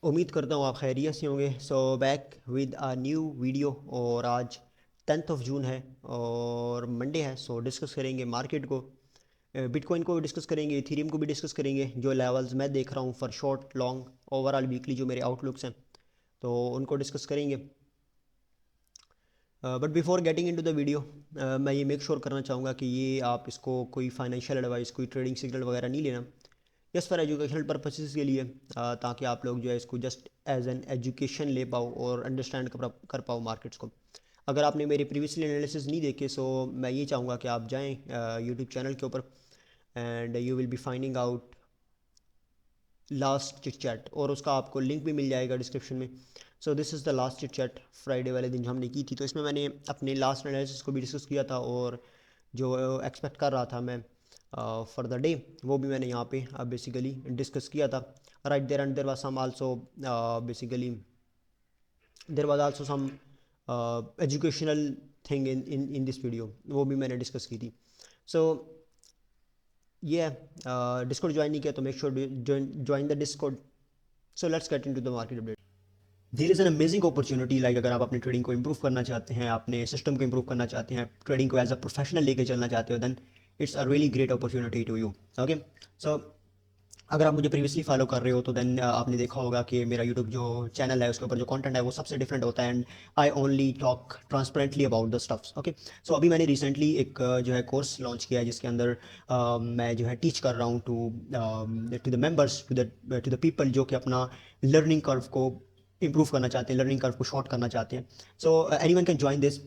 उम्मीद करता हूँ आप खैरियत से होंगे। So back with a new video. और आज 10 जून है और मंडे है। सो डिस्कस करेंगे मार्केट को, बिटकॉइन को भी डिस्कस करेंगे, इथेरियम को भी डिस्कस करेंगे। जो लेवल्स मैं देख रहा हूँ for short long overall weekly जो मेरे आउटलुक्स हैं, तो उनको डिस्कस करेंगे। But before getting into the video, मैं ये मेक श्योर करना चाहूँगा कि ये आप इसको कोई फाइनेंशियल एडवाइस, कोई ट्रेडिंग सिग्नल वगैरह नहीं लेना। जस्ट फॉर एजुकेशनल पर्पसेस के लिए, ताकि आप लोग जो है इसको जस्ट एज एन एजुकेशन ले पाओ और अंडरस्टैंड कर पाओ मार्केट्स को। अगर आपने मेरे प्रीवियसली एनालिसिस नहीं देखे, सो मैं ये चाहूँगा कि आप जाएँ यूट्यूब चैनल के ऊपर and you will be finding out last chit chat, और उसका आपको लिंक भी मिल जाएगा डिस्क्रिप्शन में। सो this is the last chit chat Friday वाले दिन जो हमने की थी। तो इसमें मैंने अपने लास्ट एनालिसिस को भी डिस्कस किया था, और जो एक्सपेक्ट कर रहा था मैं फॉर द डे, वो भी मैंने यहाँ पे बेसिकली डिस्कस किया था। Right there and there was some also, basically there was also some educational thing in this video, वो भी मैंने डिस्कस की थी। सो ये डिस्कॉर्ड ज्वाइन नहीं किया तो make sure join the Discord. So let's get into the market update. There is an amazing opportunity, like अगर आप अपने ट्रेडिंग को इंप्रूव करना चाहते हैं, अपने सिस्टम को इंप्रूव करना चाहते हैं, ट्रेडिंग को एज अ प्रोफेशनल लेके चलना चाहते हो, then it's a really great opportunity to you. Okay. So अगर आप मुझे प्रीवियसली फॉलो कर रहे हो तो देन आपने देखा होगा कि मेरा यूट्यूब जो चैनल है उसके ऊपर जो कंटेंट है वो सबसे डिफरेंट होता है, and I only talk transparently about the stuffs. Okay. So अभी मैंने रिसेंटली एक जो है कोर्स लॉन्च किया है, जिसके अंदर मैं जो है टीच कर रहा हूँ to the members, to the people जो कि अपना लर्निंग कर्व को इंप्रूव करना चाहते हैं, लर्निंग कर्व को शॉर्ट करना चाहते हैं। So any one can join this.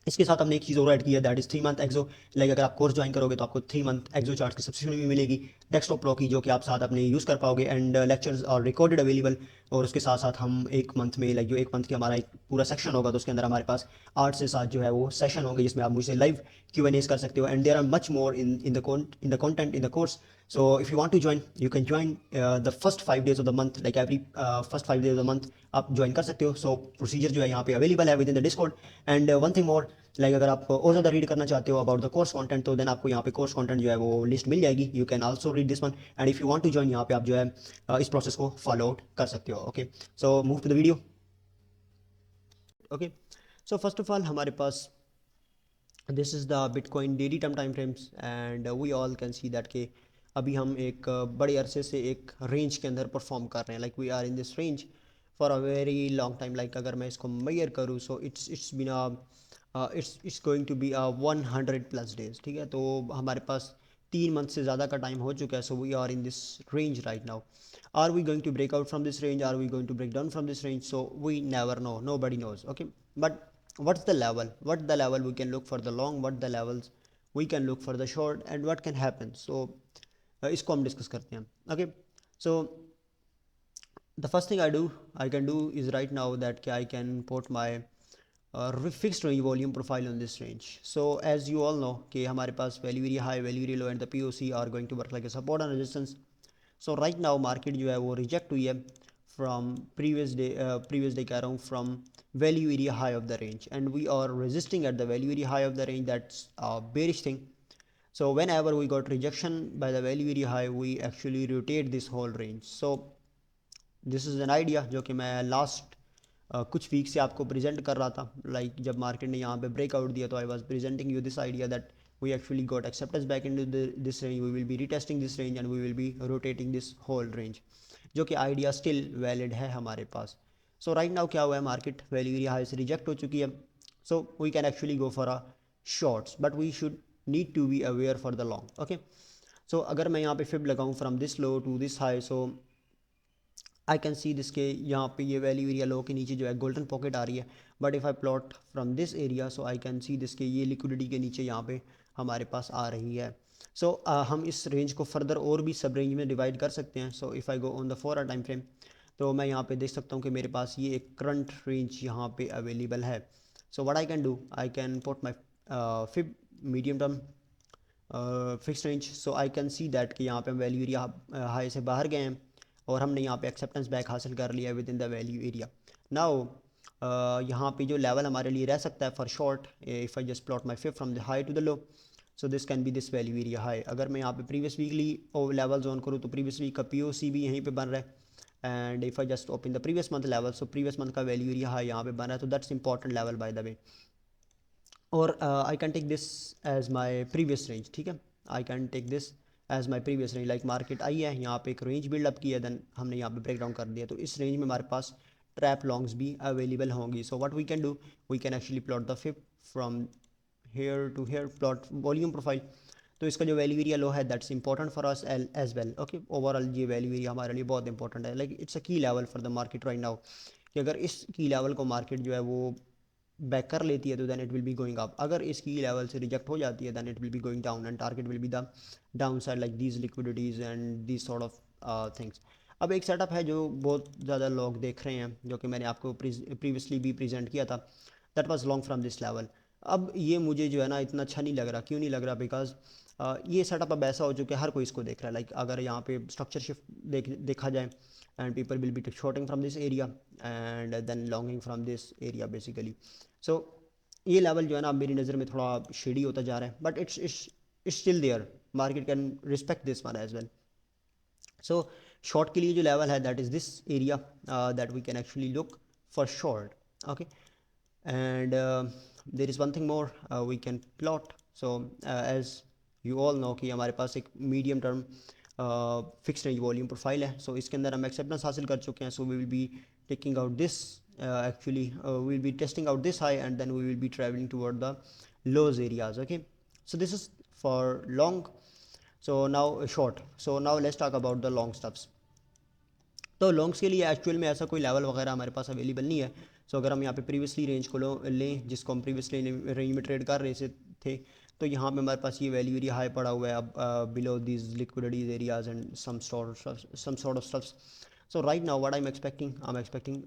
इसके साथ हमने एक चीज़ और ऐड की है, that is 3 month Exo. Like अगर आप कोर्स ज्वाइन करोगे तो आपको 3 मंथ एक्सो चार्ट की सब्सक्रिप्शन भी मिलेगी, डेस्कटॉप प्रो की, जो कि आप साथ अपने यूज़ कर पाओगे, एंड लेक्चर्स और रिकॉर्डेड अवेलेबल। और उसके साथ साथ हम एक मंथ में, लाइक जो एक मंथ की हमारा एक पूरा सेक्शन होगा, तो उसके अंदर हमारे पास 8 से 7 जो है वो सेशन होंगे, जिसमें आप मुझसे लाइव Q&As कर सकते हो, and there are much more in the content in the course. So if you want to join, you can join the first 5 days of the month, like every first 5 days of the month आप join कर सकते हो। सो procedure जो है यहाँ पे available है within the Discord. And one thing more, like अगर आप और ज़्यादा रीड करना चाहते हो अबाउट द कोर्स कंटेंट, तो देन आपको यहाँ पे कोर्स कंटेंट जो है वो लिस्ट मिल जाएगी। You can also read this one, and if you want to join, यहाँ पे आप जो है इस प्रोसेस को फॉलो आउट कर सकते हो। Okay. So move to the video. Okay. So first of all हमारे पास this is the bitcoin daily term time frames, and we all can see that के अभी हम एक बड़े अरसे से एक रेंज के अंदर परफॉर्म कर रहे हैं। Like we are in this range for a very long time. Like अगर मैं इसको मेजर करूँ, so it's been it's going to be 100+ days. ठीक है, तो हमारे पास 3 मंथ से ज़्यादा का टाइम हो चुका है। So we are in this range right now. Are we going to break out from this range, are we going to break down from this range? So we never know, nobody knows. Okay. But what the level we can look for the long, what the levels we can look for the short, and what can happen? So इसको हम discuss करते हैं। Okay. So the first thing I can do is right now that I can put my fixed range volume profile on this range. So as you all know कि हमारे पास value area high, value area low, and the POC are going to work like a support and resistance. So right now market जो है वो reject हुई है from previous day कह रहा हूँ, from value area high of the range, and we are resisting at the value area high of the range. That's a bearish thing. So whenever we got rejection by the value area high, we actually rotate this whole range. So this is an idea जो कि मैं last कुछ week से आपको present कर रहा था। Like जब मार्केट ने यहाँ पे ब्रेकआउट दिया, तो I was presenting you this idea that we actually got acceptance back in this range, we will be retesting this range, and we will be rotating this whole range, जो कि idea still valid है हमारे पास। सो right now क्या हुआ है, market value area high से reject हो चुकी है। So we can actually go for a shorts, but we should need to be aware for the long. Okay. So अगर मैं यहाँ पे फिब लगाऊँ from this low to this high, so I can see this के यहाँ पे ये value area लो के नीचे जो है गोल्डन पॉकेट आ रही है। But if I plot from this area, so I can see this के ये लिक्विडिटी के नीचे यहाँ पे हमारे पास आ रही है। सो हम इस रेंज को फर्दर और भी सब रेंज में डिवाइड कर सकते हैं। So if I go on the 4 hour time frame, तो मैं यहाँ पे देख सकता हूँ कि मेरे पास ये एक करंट रेंज यहाँ पे अवेलेबल है। So what I can do, I can put my fib medium term fix range. So I can see that कि यहाँ पे हम वैल्यू एरिया हाई से बाहर गए हैं, और हमने यहाँ पे एक्सेप्टेंस बैक हासिल कर लिया है within the value area. Now यहाँ पे जो लेवल हमारे लिए रह सकता है for short, if I just plot my fib from the high to the low, so this can be this value area high. अगर मैं यहाँ पे प्रीवियस वीकली लेवल ऑन करूँ, तो प्रीवियस वीक का POC भी यहीं पे बन रहा है, and if I just open the previous month level, so previous month का वैल्यू एरिया हाई यहाँ पे बना है, तो that's important level by the way. और I can take this as my previous range, ठीक है, I can take this as my previous range. Like market आई है, यहाँ पे एक रेंज बिल्डअप की है, देन हमने यहाँ पे ब्रेक डाउन कर दिया, तो इस रेंज में हमारे पास ट्रैप लॉन्ग्स भी अवेलेबल होंगी। So what we can do, we can actually plot the fib from here to here, plot volume profile. तो इसका जो वैल्यू एरिया लो है that's important for us as well. Okay, overall ये value area हमारे लिए बहुत important है, like it's a key level for the market right now, कि अगर इस की लेवल को मार्केट जो है वो बैक कर लेती है तो then it will be going up, अगर इसकी लेवल से रिजेक्ट हो जाती है then it will be going down, and target will be the down side, like these liquidities and these sort of things. अब एक सेटअप है जो बहुत ज़्यादा लोग देख रहे हैं, जो कि मैंने आपको प्रीवियसली भी प्रेजेंट किया था, that was long from this level. अब ये मुझे जो है ना इतना अच्छा नहीं लग रहा, क्यों नहीं लग रहा, बिकॉज ये सेटअप अब ऐसा हो चुका है हर कोई इसको देख रहा है। लाइक अगर यहाँ पे स्ट्रक्चर शिफ्ट देखा जाए, and people will be shorting from this area and then longing from this area basically. So ये लेवल जो है ना मेरी नज़र में थोड़ा शेडी होता जा रहा है, but it's still there, market can respect this one as well. So short के लिए जो लेवल है that is this area that we can actually look for short. Okay, and there is one thing more we can plot। so as you all know कि हमारे पास एक medium term fix range volume profile है, सो इसके अंदर हम acceptance हासिल कर चुके हैं। So we will be taking out this, actually we will be testing out this high and then we will be traveling toward the lows areas। okay, so this is for long। so now short, so now let's talk about the long stuffs। तो longs के लिए actual में ऐसा कोई level वगैरह हमारे पास available नहीं है। सो अगर हम यहाँ पे प्रीवियसली रेंज को लें जिसको हम प्रीवियसली रेंज में ट्रेड कर रहे थे, तो यहाँ पे हमारे पास ये वैल्यू एरिया हाई पड़ा हुआ है अब below these liquidities areas and some sort of stuffs. So right now what I am expecting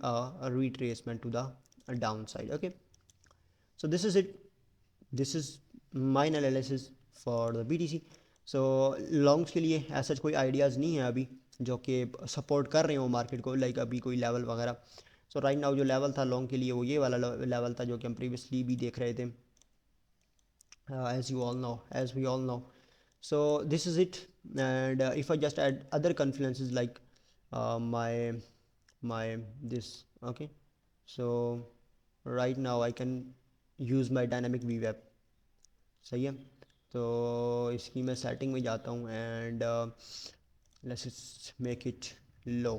retracement to the down side. Okay, so this is it, this is my analysis for the BTC। सो longs के लिए ऐसा कोई ideas नहीं है अभी जो कि सपोर्ट कर रहे हो मार्केट को, लाइक अभी कोई लेवल वगैरह। सो राइट नाउ जो लेवल था लॉन्ग के लिए वो ये वाला लेवल था जो कि हम प्रीवियसली भी देख रहे थे, as we all know। so this is it, and if I just add other confluences like my this, okay, so right now I can use my dynamic VWAP। सही है, तो इसकी मैं सेटिंग में जाता हूँ and let's make it low.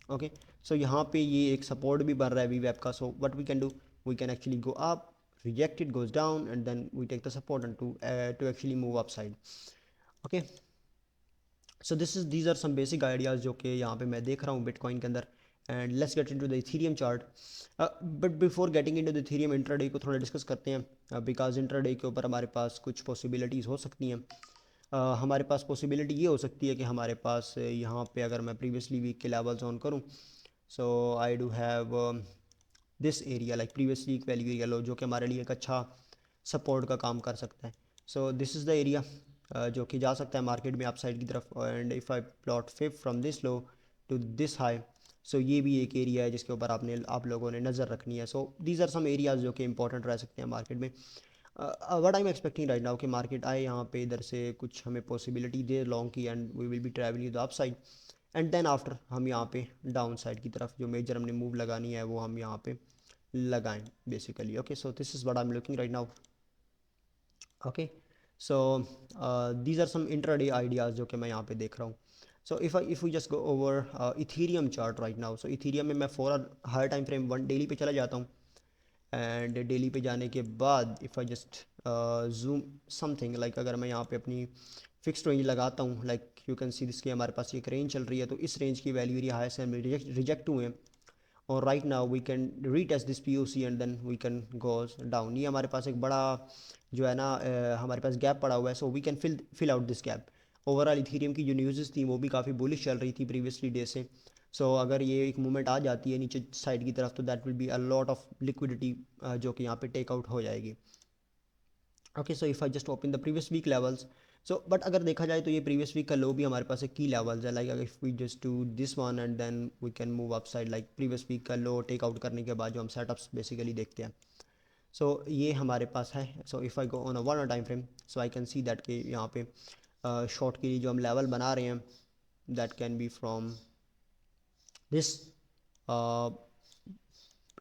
Okay, so यहाँ पे ये एक सपोर्ट भी बन रहा है VWAP का। So what we can do, we can actually go up, reject it, goes down, and then we take the support and to actually move upside। okay, so these are some basic ideas जो कि यहाँ पे मैं देख रहा हूँ bitcoin के अंदर। And let's get into the Ethereum chart. But before getting into the Ethereum, intraday को थोड़ा डिस्कस करते हैं, बिकॉज इंट्राडे के ऊपर हमारे पास कुछ पॉसिबिलिटीज़ हो सकती हैं। हमारे पास पॉसिबिलिटी ये हो सकती है कि हमारे पास यहाँ पे अगर मैं प्रीवियसली वीक के लेवल्स ऑन करूँ, so I do have this area like previously एक वैल्यू एरिया लो जो कि हमारे लिए एक अच्छा सपोर्ट का काम कर सकता है। सो दिस इज़ द एरिया जो कि जा सकता है मार्केट में अपसाइड की तरफ। And if I plot fib from this low to this high, so ये भी एक एरिया है जिसके ऊपर आप लोगों ने नज़र रखनी है। So these are some areas जो कि इंपॉर्टेंट रह सकते हैं मार्केट में। What I am expecting right now कि मार्केट आए यहाँ पे इधर से कुछ हमें पॉसिबिलिटी दे लॉन्ग की, and we will be travelling the upside, and then after हम यहाँ पे डाउन साइड की तरफ जो मेजर हमने मूव लगानी है वो हम यहाँ पे लगाएं basically. Okay, so this is what I am looking right now. Okay, so these are some intraday ideas जो कि मैं यहाँ पे देख रहा हूँ। So if we just go over Ethereum chart right now, so Ethereum में मैं for higher time frame 1 daily पे चला जाता हूँ। एंड डेली पे जाने के बाद if I just zoom something, like अगर मैं यहाँ पे अपनी फिक्स्ड रेंज लगाता हूँ, like you can see this की हमारे पास एक रेंज चल रही है, तो इस रेंज की वैल्यू एरिया हाई से हम रिजेक्ट हुए हैं, और right now we can retest this POC and then we can goes down. ये हमारे पास एक बड़ा जो है ना हमारे पास गैप पड़ा हुआ है, so we can fill out this gap. Overall Ethereum की जो न्यूज़ थी वो भी काफ़ी बुलिश चल रही थी प्रीवियसली डे से। सो अगर ये एक मूवमेंट आ जाती है नीचे साइड की तरफ, तो that will be a lot of liquidity जो कि यहाँ पे टेक आउट हो जाएगी। Okay, so if I just open the previous week levels, so but अगर देखा जाए तो ये प्रीवियस वीक का लो भी हमारे पास एक की लेवल्स है, like if we just do this one and then we can move up side, like previous week का लो टेक आउट करने के बाद जो हम सेटअप्स बेसिकली देखते हैं, सो ये हमारे पास है। सो if I go on a 1 time frame, so I can see that कि यहाँ पे शॉर्ट के लिए जो हम लेवल बना रहे हैं that can be from this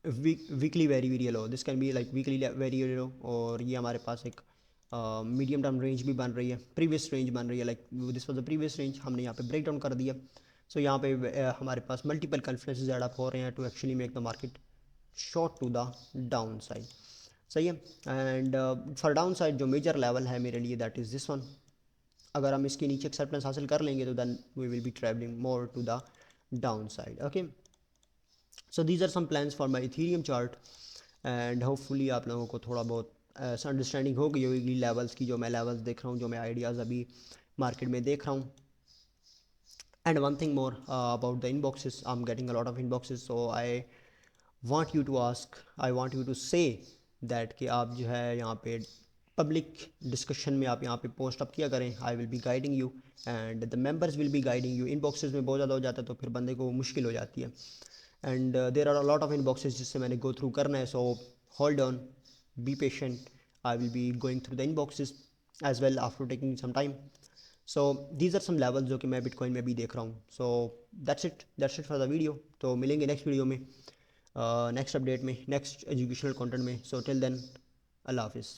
weekly very low, this can be like weekly very low, और ये हमारे पास एक मीडियम टर्म रेंज भी बन रही है, प्रीवियस रेंज बन रही है, like this was the previous range, हमने यहाँ पे ब्रेक डाउन कर दिया। सो यहाँ पे हमारे पास मल्टीपल कन्फ्लुएंसेस ऐड अप हो रहे हैं to actually make the market short to the down side. सही है। एंड फॉर डाउन साइड जो मेजर लेवल है मेरे लिए दैट इज़ दिस वन। अगर हम इसके नीचे एक्सेप्टेंस हासिल कर लेंगे तो then we will be travelling more to the down side. Okay, so these are some plans for my Ethereum chart, and hopefully आप लोगों को थोड़ा बहुत ऐसा अंडरस्टैंडिंग हो गई होगी लेवल्स की, जो मैं लेवल्स देख रहा हूँ, जो मैं आइडियाज़ अभी मार्केट में देख रहा हूँ। And one thing more about the inboxes, I am getting a lot of inboxes, so I want you to ask, I want you to say that कि आप जो है यहाँ पे पब्लिक डिस्कशन में आप यहाँ पे पोस्ट अप किया करें। I will be guiding you and the members will be guiding you. Inboxes में बहुत ज़्यादा हो जाता है तो फिर बंदे को मुश्किल हो जाती है, and there are a lot of inboxes जिससे मैंने गो थ्रू करना है। So hold on, be patient, I will be going through the inboxes as well after taking some time. So these are some levels जो कि मैं bitcoin में भी देख रहा हूँ। So that's it for the video. तो मिलेंगे नेक्स्ट वीडियो में, नेक्स्ट अपडेट में, नेक्स्ट एजुकेशनल कंटेंट में। सो टिल देन, अल्लाह हाफिज़।